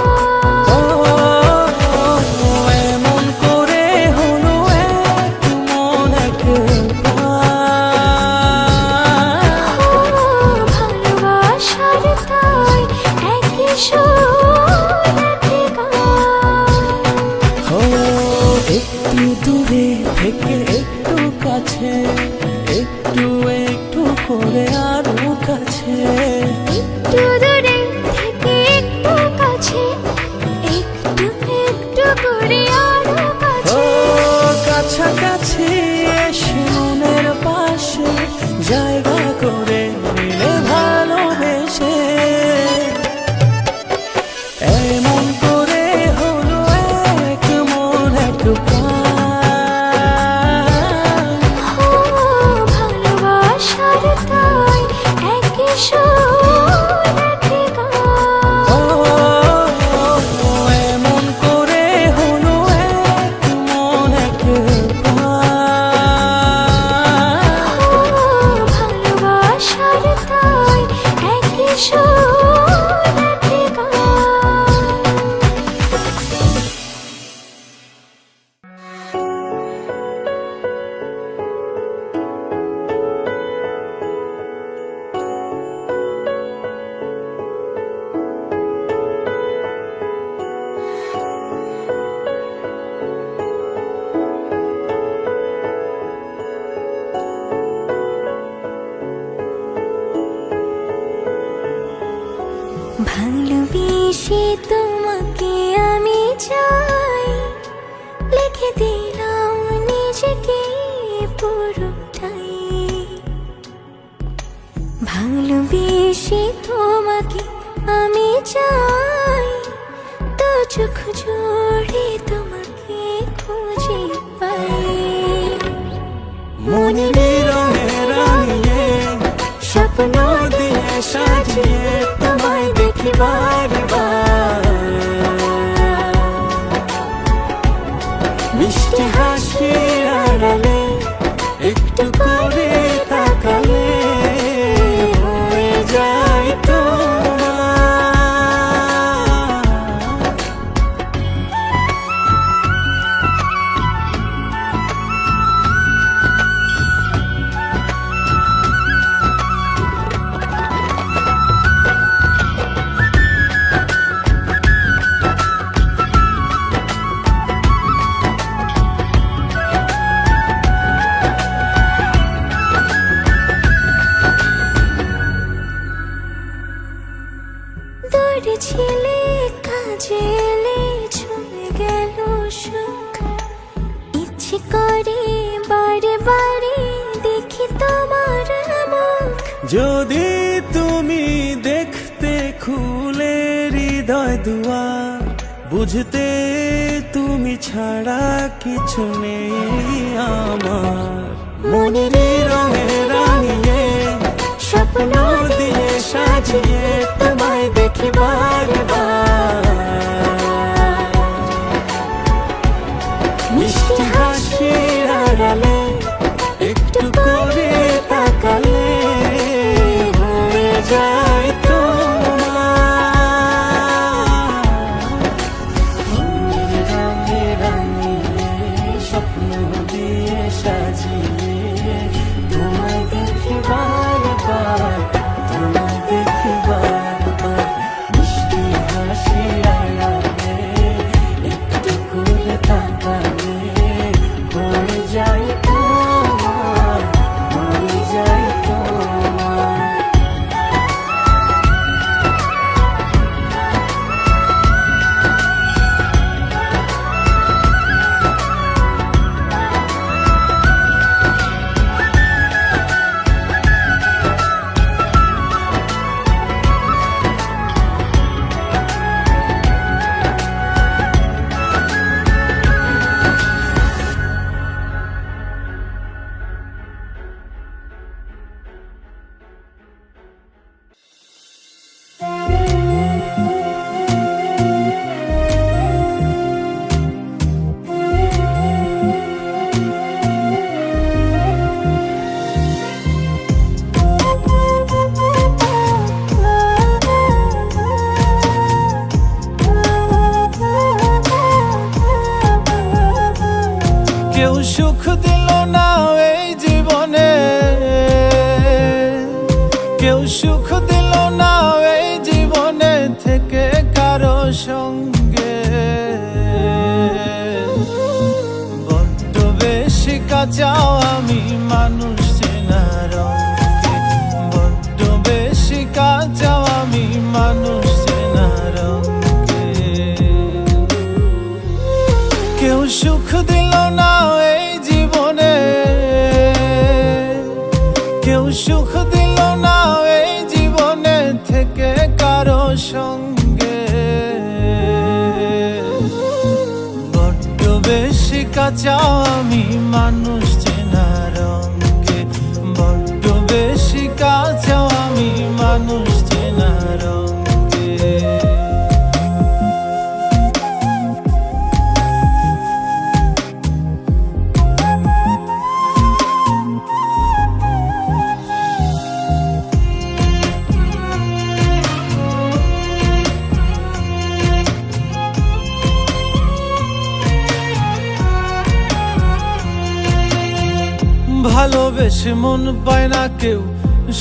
এমন করে হলো এক মন এক প্রাণ। ভালোবাসার তাই একই সুর একই গান। একটু দূরে থেকে একটু কাছে, একটু একটু করে আরো কাছে। একটু দূরে থেকে একটু কাছে, একটু একটু করে আরো কাছে। কাছাকাছি এসে মনের পাশে জায়গা করে নিলে ভালোবেসে, এমন করে হলো এক মন এক প্রাণ। ভালোবাসার তাই একই সুর একই গান। এমন করে হলো এক মন এক প্রাণ। ভালোবাসার তাই একই সুর একই গান। ভালোবেসে তোমাকে আমি চাই, লিখে দিলাম নিজেকে পুরোটাই। ভালোবেসে তোমাকে আমি চাই, তো চোখ জোড়ে তোমাকে খুঁজে পাই। মনের রঙে রাঙিয়ে স্বপ্ন দিয়ে সাজিয়ে তোমায় দেখি বারবার। মিষ্টি হাসির আড়ালে একটু করে তাকালে হয়ে যায় তোমার। দূরে ছিলে কাজে এলে ছুঁয়ে গেল সুখ, ইচ্ছে করে বারে বারে দেখি তোমার মুখ। যদি তুমি দেখতে খুলে হৃদয় দুয়ার, বুঝতে তুমি ছাড়া কিছু নেই আমার। মনের রঙে রাঙিয়ে স্বপ্ন দিয়ে সাজিয়ে তোমায় দেখি বারবার। মিষ্টি হাসির আড়ালে একটু করে তাকালে হয়ে যায় তোমার। মনের রঙে রাঙিয়ে স্বপ্ন দিয়ে সাজিয়ে তোমায় দেখি বারবার, তোমায় দেখি বারবার। মিষ্টি হাসি আমি মানুষ চেনার অঙ্কে, বড্ড বেশি কাঁচাও আমি মানুষ চেনার অঙ্কে। কেউ সুখ দিল না এই জীবনে, কেউ সুখ দিল না এই জীবনে থেকে কারো সঙ্গে, বড্ড বেশি কাঁচাও আমি মানুষ চেনার অঙ্কে, বড্ড বেশি কাঁচাও আমি মানুষ চেনার অঙ্কে। ভালোবেসে মন পায় না কেউ,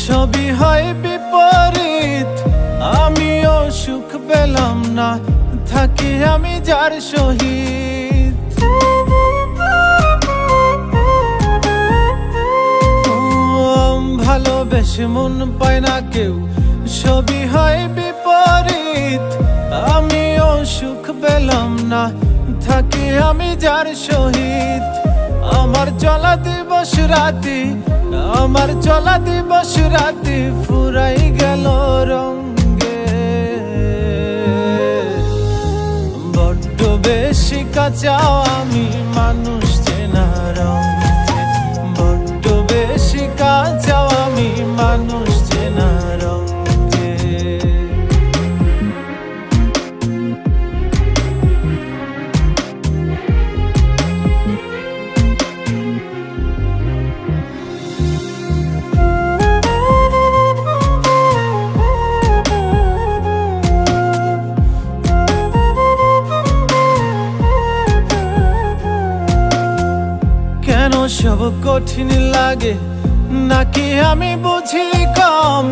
সবই হয় বিপরীত। আমিও সুখ পেলাম না, থাকি আমি যার সহিত। ভালোবেসে মন পায় না কেউ, সবই হয় বিপরীত। আমিও সুখ পেলাম না, থাকি আমি যার সহিত। আমার চলা দিবস রাতি, আমার চলা দিবস রাতি ফুরাই গেল রঙ্গে, বড্ড বেশি কাঁচাও আমি মানুষ চেনার অঙ্কে, বড্ড বেশি কাঁচাও আমি মানুষ চেনার অঙ্কে। কেন সব কঠিন লাগে, নাকি আমি বুঝি কম?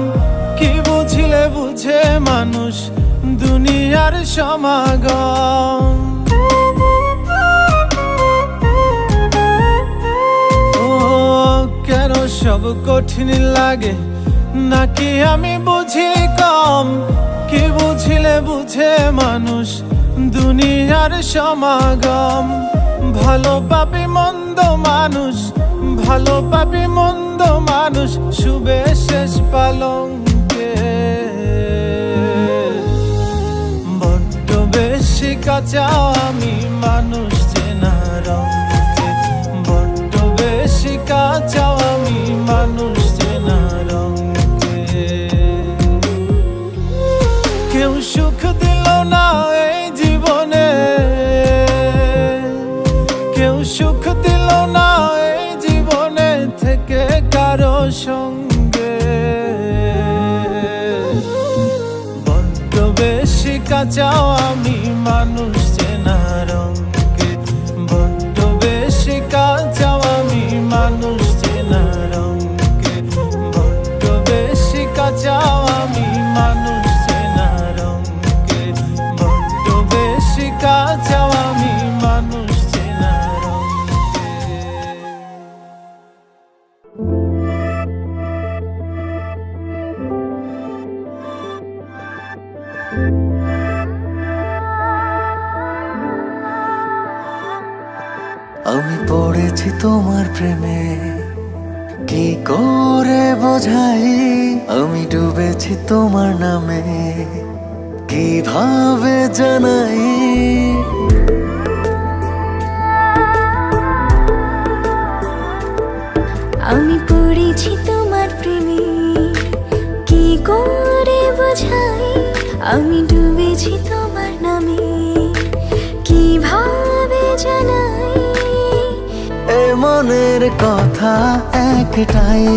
কি বুঝিলে বুঝে মানুষ দুনিয়ার সমাগম। ও কেন সব কঠিন লাগে, নাকি আমি বুঝি কম? কি বুঝিলে বুঝে মানুষ দুনিয়ার সমাগম। ভালো পাবি মন্দ মানুষ, ভালো পাবি মন্দ মানুষ শুবে শেষ পালঙ্কে, বড্ড বেশি কাঁচাও আমি মানুষ চেনার অঙ্কে, বড্ড বেশি কাঁচাও আমি মানুষ চেনার অঙ্কে। কেউ সুখ দিল না এই জীবনে, কেউ সুখ দিল না এই জীবনে থেকে কারো সঙ্গে, বড্ড বেশি কাঁচাও আমি মানুষ চেনার অঙ্কে, বড্ড বেশি কাঁচাও আমি মানুষ চেনার অঙ্কে, বড্ড বেশি কাঁচাও আমি মানুষ চেনার অঙ্কে, বড্ড বেশি কাঁচাও আমি মানুষ চেনার অঙ্কে। আমি পড়েছি তোমার প্রেমে, কি করে বোঝাই? আমি ডুবেছি তোমার নামে, কিভাবে জানাই? আমি পড়েছি তোমার প্রেমে, কি করে বোঝাই? আমি ডুবেছি তোমার নামে, কিভাবে জানাই? এ মনের কথা একটাই,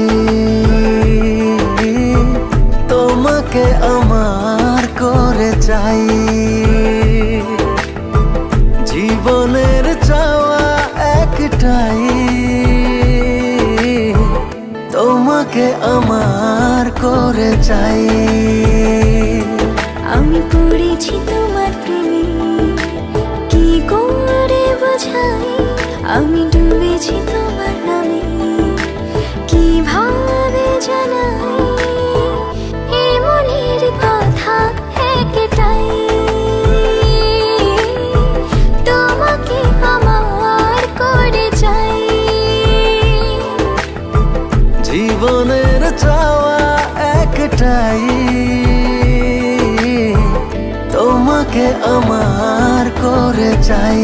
তোমাকে আমার করে চাই। জীবনের চাওয়া একটাই, তোমাকে আমার করে চাই। আমি পড়েছি তোমার প্রেমে, কি করে বোঝাই? আমি ডুবেছি তোমার নামে, জানাই এই মনের কথা একটাই, তোমাকে আমার করে চাই। জীবনের চাওয়া একটাই, তোমাকে আমার করে চাই।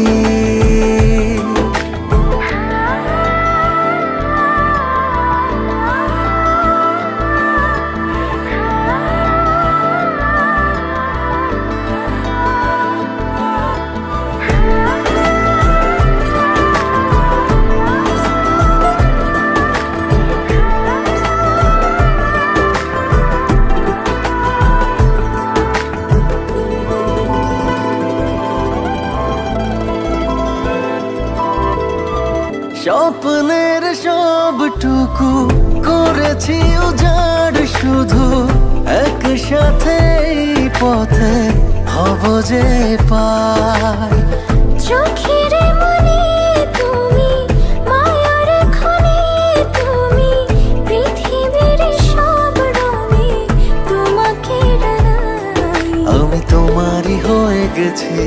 স্বপ্নের সবটুকু করেছি উজাড়, শুধু একসাথে এই পথে হব যে পার। চোখের মনে তুমি, মায়ার খনি তুমি, পৃথিবীর সব রঙে তোমাকে রাঙাই। আমি তোমারই হয়ে গেছি,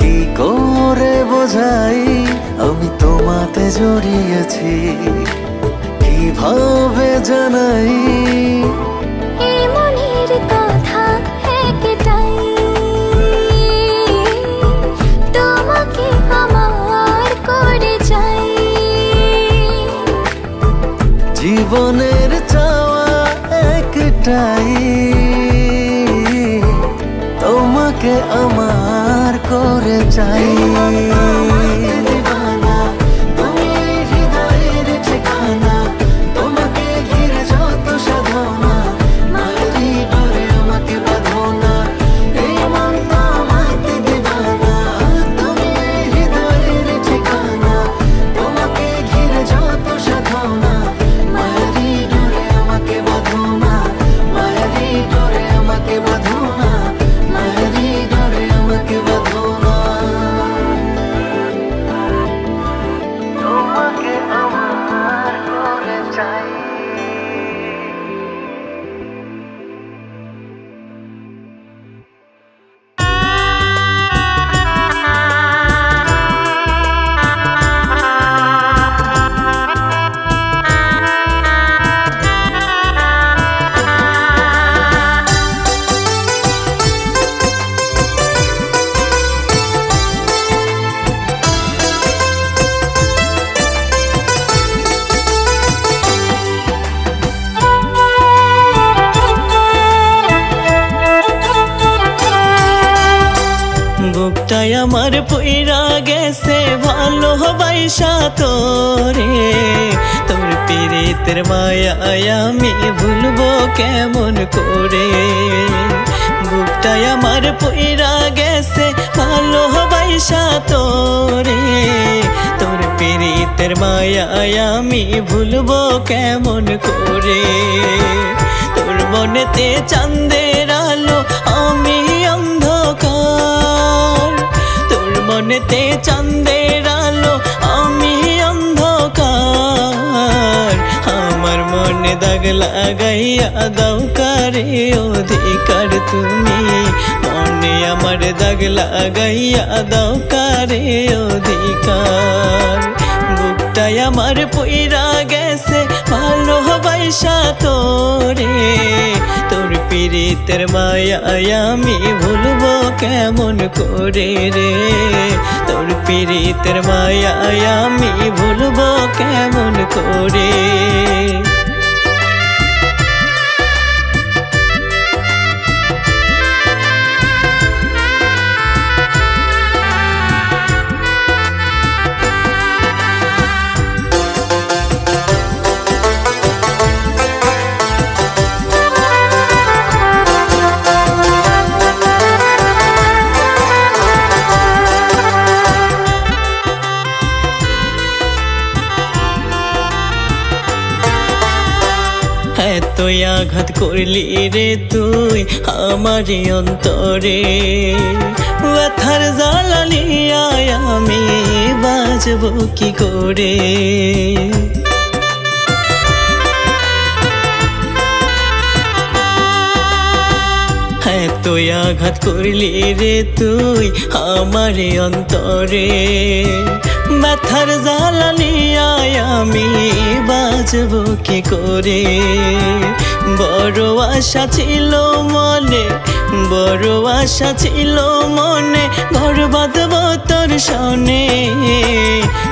কি করে বোঝাই আমি তোমাতে জড়িয়েছি, কিভাবে জানাই এই মনের কথা একটাই, তোমাকে আমার করে চাই। জীবনের চাওয়া একটাই, তোমাকে আমার করে চাই। বুকটাই আমার পইরা গেছে ভালোবাসা তোরে, তোর পীড়িতের মায়ায় আমি ভুলবো কেমন করে। বুকটাই আমার পইরা গেছে ভালোবাসা তোরে, তোর পীড়িতের মায়ায় আমি ভুলবো কেমন করে। তোর মনেতে চাঁদের আলো আমি অন্ধকার, তোর মনেতে চাঁদের আলো আমি অন্ধকার। আমার মনে দাগ লাগাইয়া দাও কারে অধিকার তুমি, মনে আমার দাগ লাগাইয়া দাও কারে অধিকার। বুকটাই আমার পইরা গেছে ভালোবাসা তোরে, তোর পীড়িতের মায়ায় আমি ভুলবো কেমন করে রে। তোর পীড়িতের মায়ায় আমি ভুলবো কেমন করে। এতই আঘাত করলি রে তুই আমার অন্তরে, ব্যথার জ্বালানিয়ায় আমি বাঁচব কি করে। আঘাত করলি রে তুই আমারে অন্তরে, ব্যথার জ্বালানিয়ায় আমি বাঁচব কি করে। বড় আশা ছিল মনে, বড় আশা ছিল মনে, ঘর বাঁধব তোর সনে।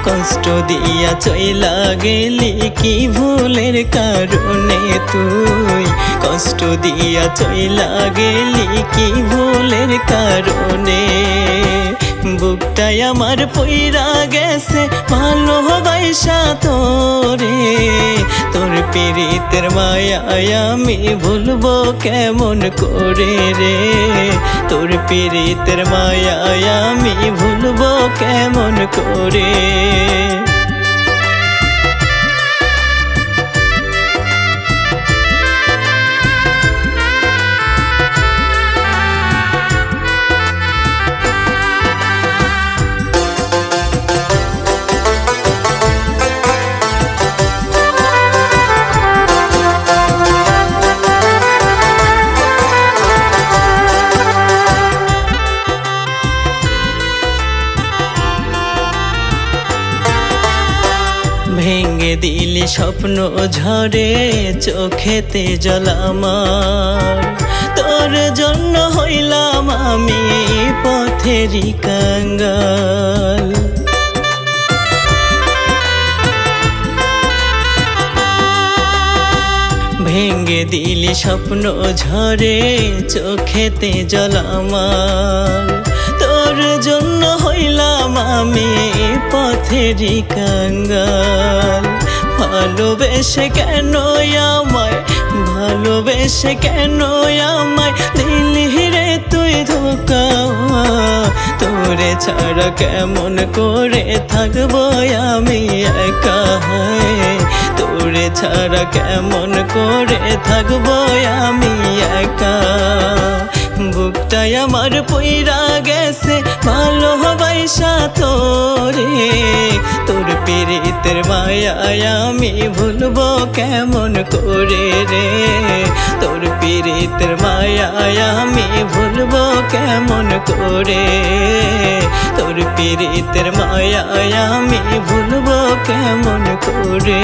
কষ্ট দিয়া চইলা গেলি কি ভুলের কারণে তুই, কষ্ট দিয়া চইলা গেলি কি ভুলের কারণে। বুকটাই আমার পইরা গেছে ভালোবাসা তোরে, তোর পীড়িতের মায়ায় আমি ভুলবো কেমন করে রে, তোর পীড়িতের মায়ায় আমি ভুলবো কেমন করে। ভেঙে দিলি স্বপ্ন ঝরে চোখেতে জল আমার, তোর জন্য হইলাম আমি পথেরই কাঙ্গাল। ভেঙে দিলি স্বপ্ন ঝরে চোখেতে জল আমার, তোর জন্য হইলাম আমি পথেরই কাঙ্গাল। ভালোবেসে কেন আমায়, ভালোবেসে কেন আমায় দিলি রে তুই ধোঁকা, তোরে ছাড়া কেমন করে থাকবো আমি একা, তোরে ছাড়া কেমন করে থাকবো আমি একা। বুকটাই আমার পইরা গেছে ভালোবাসা তোরে, তোর পীড়িতের মায়ায় আমি ভুলবো কেমন করে রে, তোর পীড়িতের মায়ায় আমি ভুলবো কেমন করে, তোর পীড়িতের মায়ায় আমি ভুলবো কেমন করে।